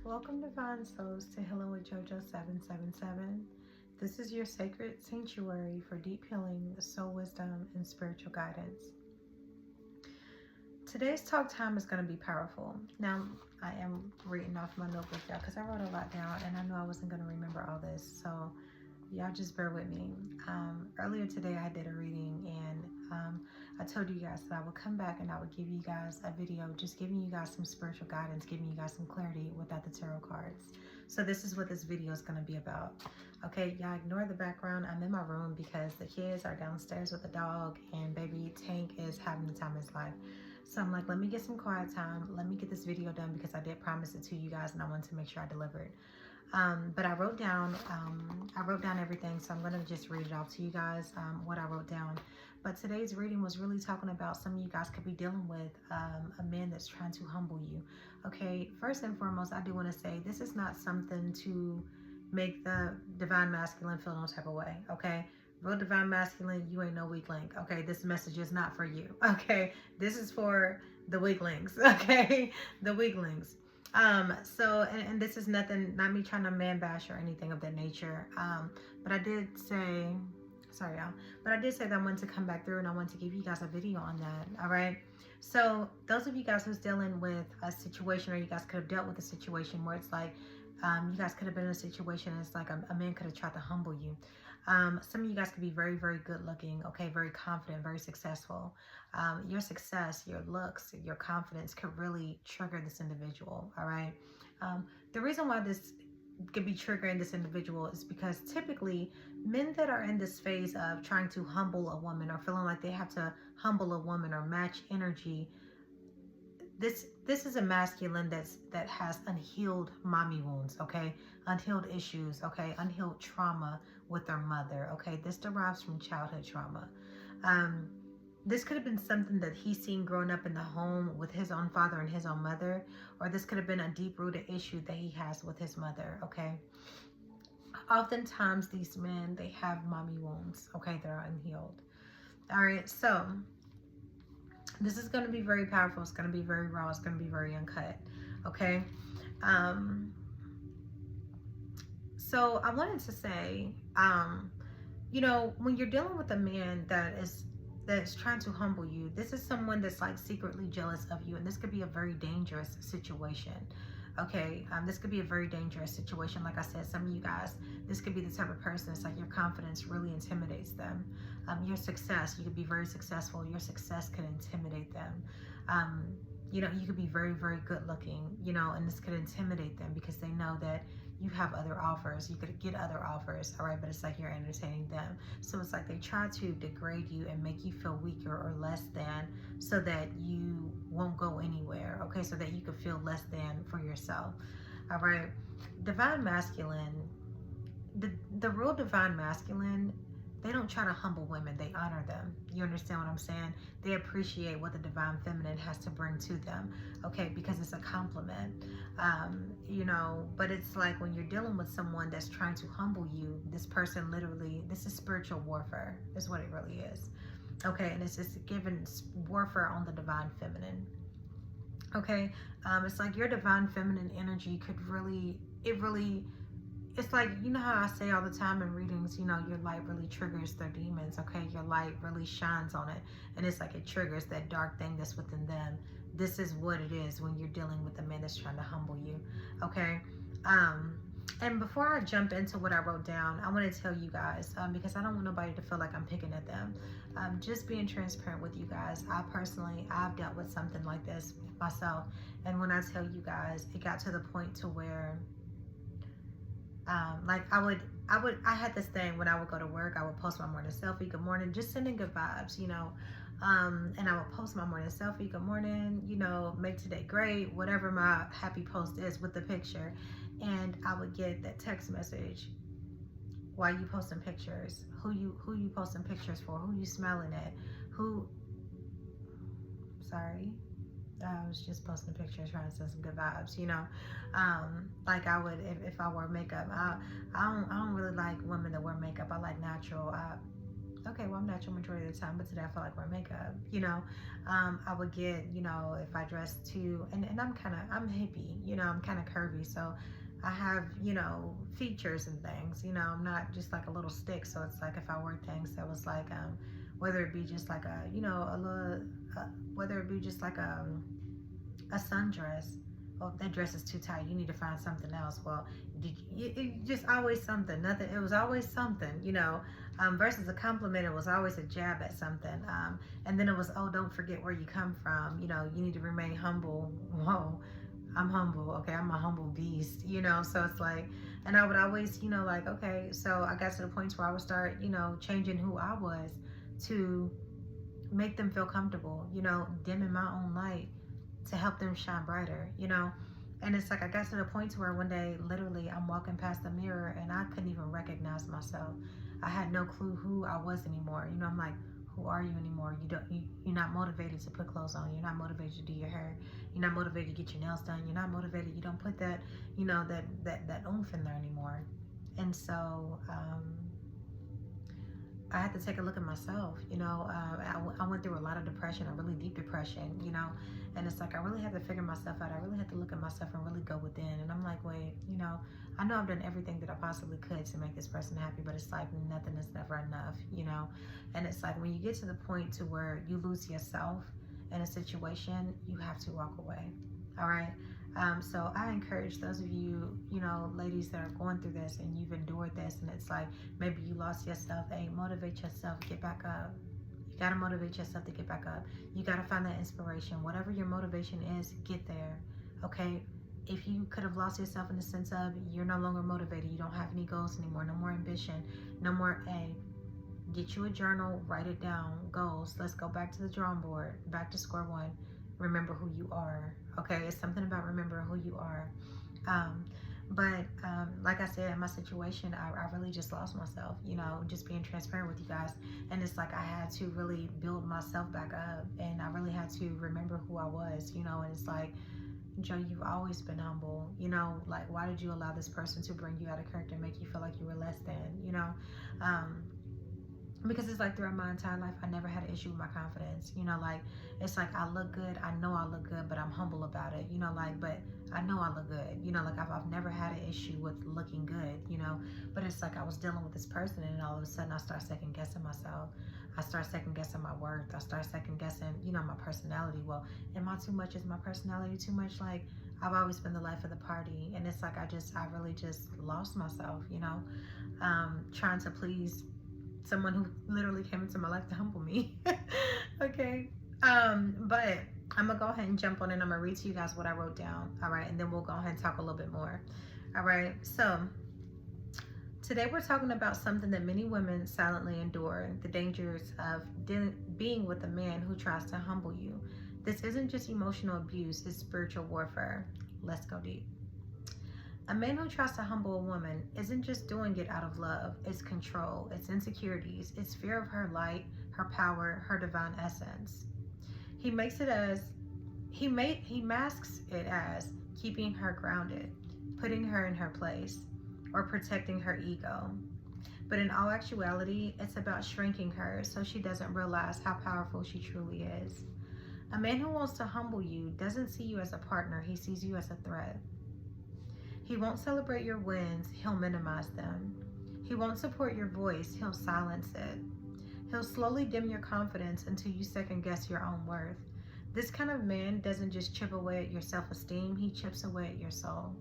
Welcome, Divine Souls, to Healing with JoJo 777. This is your sacred sanctuary for deep healing, soul wisdom, and spiritual guidance. Today's talk time is going to be powerful. Now, I am reading off my notebook, y'all, because I wrote a lot down, and I knew I wasn't going to remember all this, so y'all just bear with me. Earlier today, I did a reading, and I told you guys that I would come back and I would give you guys a video just giving you guys some spiritual guidance, giving you guys some clarity without the tarot cards. So this is what this video is going to be about. Okay, y'all ignore the background. I'm in my room because the kids are downstairs with the dog, and baby Tank is having the time of his life. So I'm like, let me get some quiet time. Let me get this video done because I did promise it to you guys and I wanted to make sure I delivered. But I wrote down everything, so I'm going to just read it off to you guys, what I wrote down. But today's reading was really talking about some of you guys could be dealing with a man that's trying to humble you. Okay, first and foremost, I do want to say this is not something to make the divine masculine feel no type of way. Okay, real divine masculine, you ain't no weak link. Okay, this message is not for you. Okay, this is for the weaklings. Okay, the weaklings. And this is nothing, not me trying to man bash or anything of that nature. But I did say, sorry y'all, but I did say that I wanted to come back through and I wanted to give you guys a video on that. All right. So those of you guys who's dealing with a situation, or you guys could have dealt with a situation where it's like, you guys could have been in a situation, it's like a man could have tried to humble you. Some of you guys could be very, very good looking, okay, very confident, very successful. Your success, your looks, your confidence could really trigger this individual, all right? The reason why this could be triggering this individual is because typically men that are in this phase of trying to humble a woman or feeling like they have to humble a woman or match energy, this is a masculine that has unhealed mommy wounds, okay? Unhealed issues, okay? Unhealed trauma with their mother, okay? This derives from childhood trauma. This could have been something that he's seen growing up in the home with his own father and his own mother, or this could have been a deep-rooted issue that he has with his mother, okay? Oftentimes, these men, they have mommy wounds, okay? They're unhealed. All right, so this is going to be very powerful. It's going to be very raw. It's going to be very uncut, okay? So I wanted to say, you know, when you're dealing with a man that's trying to humble you, this is someone that's like secretly jealous of you, and this could be a very dangerous situation. Okay, this could be a very dangerous situation. Like I said, some of you guys, this could be the type of person that's like your confidence really intimidates them. Your success, you could be very successful. Your success could intimidate them. You know, you could be very, very good looking, you know, and this could intimidate them because they know that you have other offers. You could get other offers, all right, but it's like you're entertaining them. So it's like they try to degrade you and make you feel weaker or less than so that you won't go anywhere, okay, so that you could feel less than for yourself, all right? Divine masculine, the real divine masculine, they don't try to humble women, they honor them. You understand what I'm saying? They appreciate what the divine feminine has to bring to them, okay, because it's a compliment. You know, but it's like when you're dealing with someone that's trying to humble you, this person literally, this is spiritual warfare, is what it really is, okay, and it's just given warfare on the divine feminine, okay? It's like your divine feminine energy could really, it's like, you know how I say all the time in readings, you know, your light really triggers their demons, okay? Your light really shines on it, and it's like it triggers that dark thing that's within them. This is what it is when you're dealing with a man that's trying to humble you, okay? And before I jump into what I wrote down, I want to tell you guys, because I don't want nobody to feel like I'm picking at them. Just being transparent with you guys, I've dealt with something like this myself, and when I tell you guys, it got to the point to where like I had this thing when I would go to work, I would post my morning selfie, good morning, just sending good vibes, you know, and I would post my morning selfie, good morning, you know, make today great, whatever my happy post is with the picture, and I would get that text message, why you posting pictures, who you posting pictures for, who you smiling at, sorry, I was just posting pictures trying to send some good vibes, you know. Like I would, if I wear makeup, I don't really like women that wear makeup. I like natural. Okay, well, I'm natural majority of the time, but today I feel like wearing makeup. I would get, if I dress too, and I'm hippie, I'm kind of curvy, so I have, features and things. I'm not just like a little stick. So it's like if I wear things that was like, whether it be just like a, a little, whether it be just like a sundress. Oh, that dress is too tight. You need to find something else. Well, it just always something. Nothing. It was always something. Versus a compliment, it was always a jab at something. And then it was, oh, don't forget where you come from. You need to remain humble. Whoa, I'm humble. Okay, I'm a humble beast. So it's like, and I would always, like, okay. So I got to the point where I would start, changing who I was to make them feel comfortable. Dimming my own light to help them shine brighter. And it's like I got to the point where one day, literally, I'm walking past the mirror and I couldn't even recognize myself. I had no clue who I was anymore. I'm like, who are you anymore? You're not motivated to put clothes on. You're not motivated to do your hair. You're not motivated to get your nails done. You're not motivated. You don't put that, that oomph in there anymore. And so, I had to take a look at myself. I went through a lot of depression, a really deep depression, and it's like I really had to figure myself out. I really had to look at myself and really go within. And I'm like, wait, I know I've done everything that I possibly could to make this person happy, but it's like nothing is never enough. And it's like when you get to the point to where you lose yourself in a situation, you have to walk away. All right. So I encourage those of you, ladies that are going through this and you've endured this, and it's like maybe you lost yourself. Hey, motivate yourself, get back up. You got to motivate yourself to get back up. You got to find that inspiration. Whatever your motivation is, get there. Okay. If you could have lost yourself in the sense of you're no longer motivated, you don't have any goals anymore, no more ambition, no more get you a journal, write it down, goals. Let's go back to the drawing board, back to square one. Remember who you are. Okay, it's something about remembering who you are. But like I said, in my situation, I really just lost myself, just being transparent with you guys. And it's like I had to really build myself back up, and I really had to remember who I was, and it's like, Joe, you've always been humble, like why did you allow this person to bring you out of character and make you feel like you were less than, because it's like throughout my entire life, I never had an issue with my confidence. Like it's like I look good. I know I look good, but I'm humble about it. But I know I look good. Like I've never had an issue with looking good. But it's like I was dealing with this person, and all of a sudden I start second guessing myself. I start second guessing my worth. I start second guessing, my personality. Well, am I too much? Is my personality too much? Like I've always been the life of the party, and it's like I really just lost myself. Trying to please someone who literally came into my life to humble me. Okay. But I'm gonna go ahead and jump on and I'm gonna read to you guys what I wrote down. All right, and then we'll go ahead and talk a little bit more. All right, so today we're talking about something that many women silently endure, the dangers of being with a man who tries to humble you. This isn't just emotional abuse, it's spiritual warfare. Let's go deep. A man who tries to humble a woman isn't just doing it out of love, it's control, it's insecurities, it's fear of her light, her power, her divine essence. He masks it as keeping her grounded, putting her in her place, or protecting her ego. But in all actuality, it's about shrinking her so she doesn't realize how powerful she truly is. A man who wants to humble you doesn't see you as a partner, he sees you as a threat. He won't celebrate your wins, he'll minimize them. He won't support your voice, he'll silence it. He'll slowly dim your confidence until you second guess your own worth. This kind of man doesn't just chip away at your self-esteem, he chips away at your soul.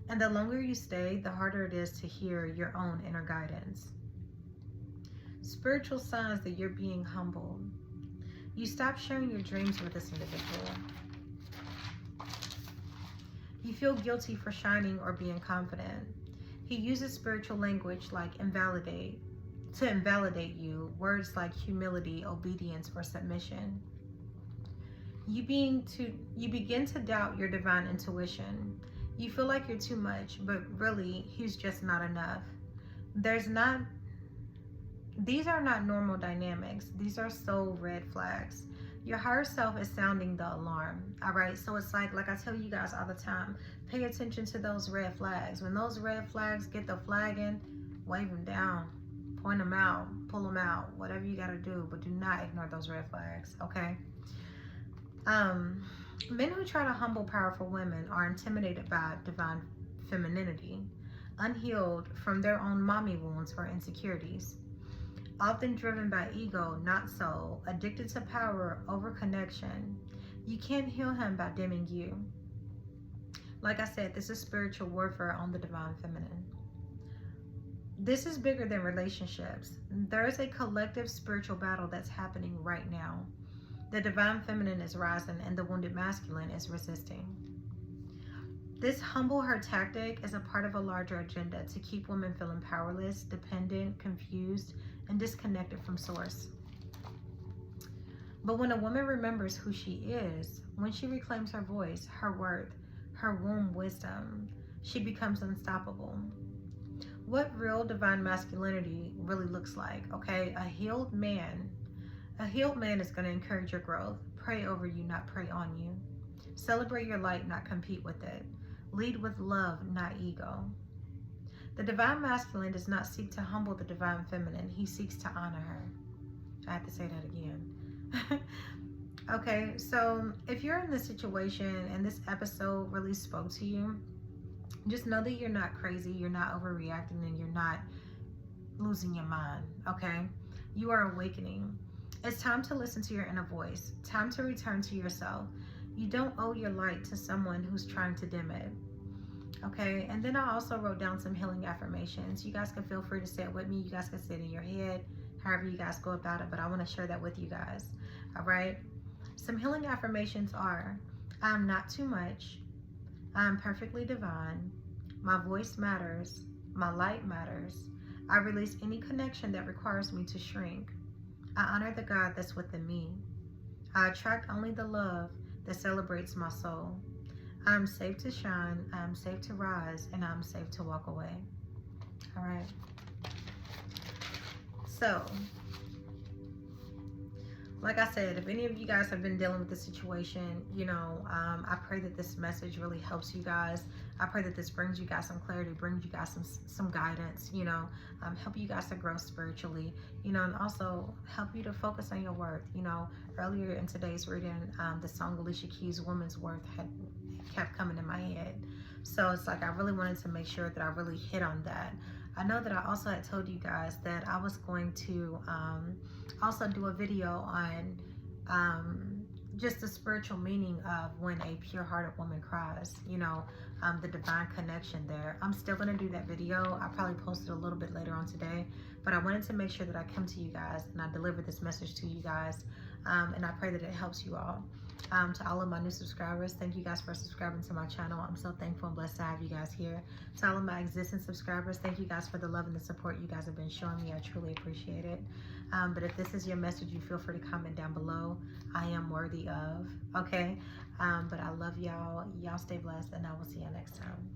And the longer you stay, the harder it is to hear your own inner guidance. Spiritual signs that you're being humbled. You stop sharing your dreams with this individual. You feel guilty for shining or being confident. He uses spiritual language like to invalidate you, words like humility, obedience, or submission. You begin to doubt your divine intuition. You feel like you're too much, but really, he's just not enough. These are not normal dynamics. These are soul red flags. Your higher self is sounding the alarm, all right? So it's like I tell you guys all the time, pay attention to those red flags. When those red flags get the flagging, wave them down, point them out, pull them out, whatever you got to do, but do not ignore those red flags, okay? Men who try to humble powerful women are intimidated by divine femininity, unhealed from their own mommy wounds or insecurities, often driven by ego, not soul, addicted to power over connection. You can't heal him by dimming you. Like I said, this is spiritual warfare on the divine feminine. This is bigger than relationships. There is a collective spiritual battle that's happening right now. The divine feminine is rising and the wounded masculine is resisting. This humble her tactic is a part of a larger agenda to keep women feeling powerless, dependent, confused, and disconnected from source. But when a woman remembers who she is, when she reclaims her voice, her worth, her womb wisdom, she becomes unstoppable. What real divine masculinity really looks like, okay? A healed man is going to encourage your growth, pray over you, not prey on you. Celebrate your light, not compete with it. Lead with love, not ego. The divine masculine does not seek to humble the divine feminine. He seeks to honor her. I have to say that again. Okay, so if you're in this situation and this episode really spoke to you, just know that you're not crazy, you're not overreacting, and you're not losing your mind, okay? You are awakening. It's time to listen to your inner voice. Time to return to yourself. You don't owe your light to someone who's trying to dim it. Okay, and then I also wrote down some healing affirmations. You guys can feel free to say it with me. You guys can say it in your head, however you guys go about it, but I want to share that with you guys. All right, some healing affirmations are: I'm not too much, I'm perfectly divine, my voice matters, my light matters, I release any connection that requires me to shrink, I honor the God that's within me, I attract only the love that celebrates my soul, I'm safe to shine, I'm safe to rise, and I'm safe to walk away. All right. So, like I said, if any of you guys have been dealing with this situation, I pray that this message really helps you guys. I pray that this brings you guys some clarity, brings you guys some guidance, help you guys to grow spiritually, and also help you to focus on your worth. Earlier in today's reading, the song Alicia Keys' Woman's Worth had kept coming in my head. So it's like I really wanted to make sure that I really hit on that. I know that I also had told you guys that I was going to also do a video on just the spiritual meaning of when a pure-hearted woman cries, the divine connection there. I'm still going to do that video. I'll probably post it a little bit later on today, but I wanted to make sure that I come to you guys and I deliver this message to you guys, and I pray that it helps you all. To all of my new subscribers, thank you guys for subscribing to my channel. I'm so thankful and blessed to have you guys here. To all of my existing subscribers, thank you guys for the love and the support you guys have been showing me. I truly appreciate it. But if this is your message, you feel free to comment down below. I am worthy of, okay? But I love y'all. Y'all stay blessed, and I will see you next time.